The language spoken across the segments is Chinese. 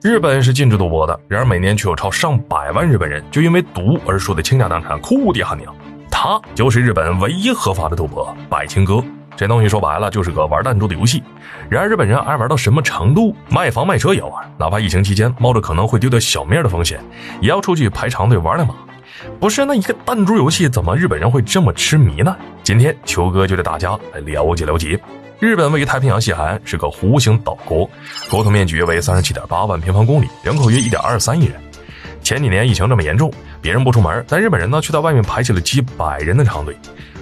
日本是禁止赌博的，然而每年却有超上百万日本人就因为赌而输得倾家荡产、哭爹喊娘。它就是日本唯一合法的赌博——百青哥。这东西说白了就是个玩弹珠的游戏。然而日本人爱玩到什么程度？卖房卖车也要玩，哪怕疫情期间冒着可能会丢掉小命的风险，也要出去排长队玩两把。不是，那一个弹珠游戏怎么日本人会这么痴迷呢？今天球哥就带大家来了解了解。日本位于太平洋西海岸，是个弧形岛国，国土面积约为 37.8 万平方公里，人口约 1.23 亿人。前几年疫情这么严重，别人不出门，但日本人呢却在外面排起了几百人的长队。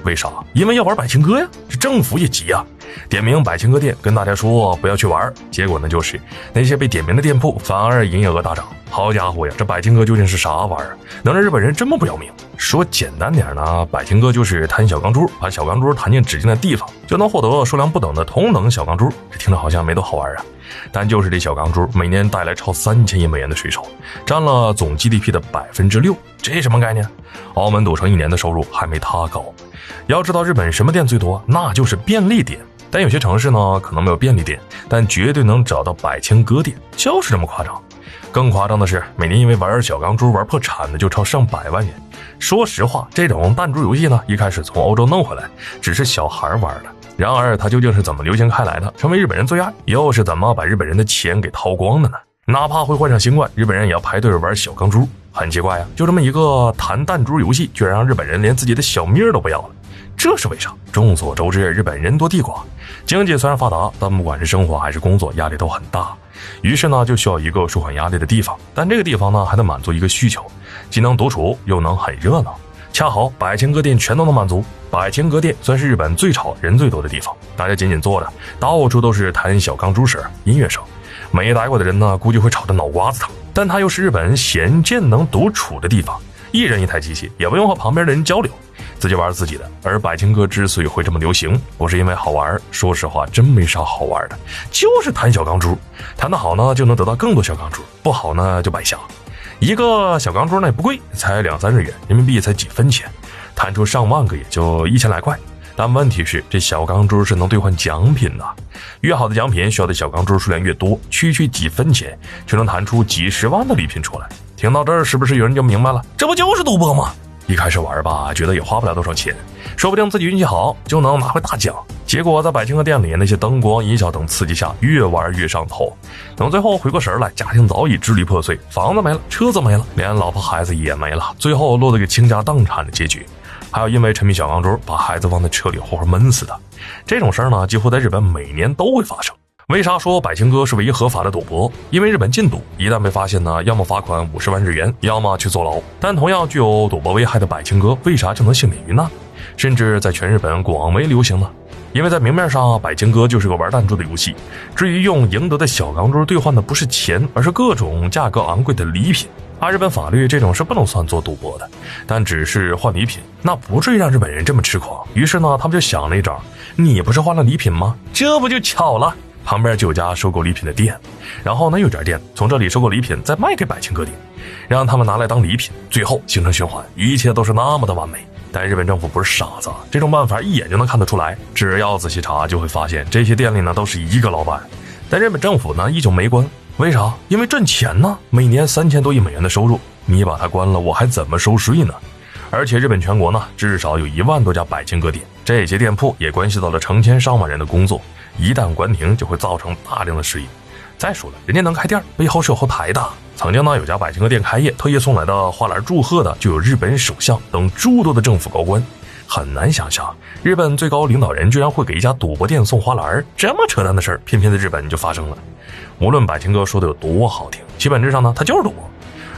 为啥？因为要玩百青哥呀，这政府也急啊，点名百青哥店跟大家说不要去玩，结果呢就是那些被点名的店铺反而营业额大涨。好家伙呀，这百青哥究竟是啥玩意儿，能让日本人这么不要命？说简单点呢，百青哥就是弹小钢珠，把小钢珠弹进指定的地方，就能获得数量不等的同等小钢珠。这听着好像没多好玩啊，但就是这小钢珠每年带来超3000亿美元的税收，占了总 GDP 的6%，这什么概念？澳门赌城一年的收入还没它高。要知道日本什么店最多？那就是便利店。但有些城市呢可能没有便利店，但绝对能找到百青哥店，就是这么夸张。更夸张的是，每年因为玩小钢珠玩破产的就超上百万人。说实话，这种弹珠游戏呢，一开始从欧洲弄回来，只是小孩玩的。然而它究竟是怎么流行开来的，成为日本人最爱，又是怎么把日本人的钱给掏光的呢？哪怕会患上新冠，日本人也要排队玩小钢珠。很奇怪呀，就这么一个弹弹珠游戏，居然让日本人连自己的小命都不要了。这是为啥？众所周知，日本人多地广，经济虽然发达，但不管是生活还是工作，压力都很大。于是呢，就需要一个舒缓压力的地方，但这个地方呢，还得满足一个需求，既能独处，又能很热闹。恰好百青哥店全都能满足。百青哥店算是日本最吵人最多的地方，大家紧紧坐着，到处都是弹小钢珠声、音乐声。没待过的人呢，估计会吵得脑瓜子疼。但它又是日本鲜见能独处的地方，一人一台机器，也不用和旁边的人交流，自己玩自己的。而百青哥之所以会这么流行，不是因为好玩，说实话真没啥好玩的，就是弹小钢珠，弹得好呢就能得到更多小钢珠，不好呢就白瞎。一个小钢珠呢也不贵，才2-3日元，人民币才几分钱，弹出上万个也就1000来块。但问题是，这小钢珠是能兑换奖品的，越好的奖品需要的小钢珠数量越多，区几分钱就能弹出几十万的礼品出来。听到这儿，是不是有人就明白了？这不就是赌博吗？一开始玩吧，觉得也花不了多少钱，说不定自己运气好就能拿回大奖。结果在百青哥店里，那些灯光、音效等刺激下，越玩越上头。等最后回过神来，家庭早已支离破碎，房子没了，车子没了，连老婆孩子也没了，最后落得个倾家荡产的结局。还有因为沉迷小钢珠把孩子放在车里活活闷死的，这种事儿呢，几乎在日本每年都会发生。为啥说百青哥是唯一合法的赌博？因为日本禁赌，一旦被发现呢，要么罚款50万日元，要么去坐牢。但同样具有赌博危害的百青哥，为啥就能幸免于难，甚至在全日本广为流行呢？因为在明面上，百青哥就是个玩弹珠的游戏，至于用赢得的小钢珠兑换的不是钱，而是各种价格昂贵的礼品。按日本法律，这种是不能算作赌博的，但只是换礼品，那不至于让日本人这么痴狂。于是呢，他们就想了一招，你不是换了礼品吗？这不就巧了，旁边就有家收购礼品的店，然后呢有家店从这里收购礼品，再卖给百青哥店，让他们拿来当礼品，最后形成循环，一切都是那么的完美。但日本政府不是傻子，这种办法一眼就能看得出来，只要仔细查就会发现，这些店里呢都是一个老板，但日本政府呢依旧没关。为啥？因为赚钱呢，每年3000多亿美元的收入，你把它关了，我还怎么收税呢？而且日本全国呢至少有1万多家百青哥店，这些店铺也关系到了成千上万人的工作，一旦关停就会造成大量的失业。再说了，人家能开店背后是有后台的。曾经呢有家百青哥店开业，特意送来的花篮祝贺的就有日本首相等诸多的政府高官。很难想象日本最高领导人居然会给一家赌博店送花篮，这么扯淡的事儿偏偏在日本就发生了。无论百青哥说的有多好听，其本质上呢它就是赌博。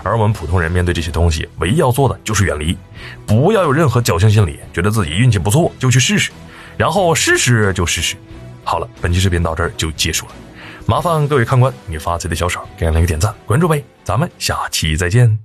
而我们普通人面对这些东西，唯一要做的就是远离，不要有任何侥幸心理，觉得自己运气不错就去试试，然后试试就试试。好了，本期视频到这儿就结束了，麻烦各位看官你发自己的小手给俺来个点赞关注呗，咱们下期再见。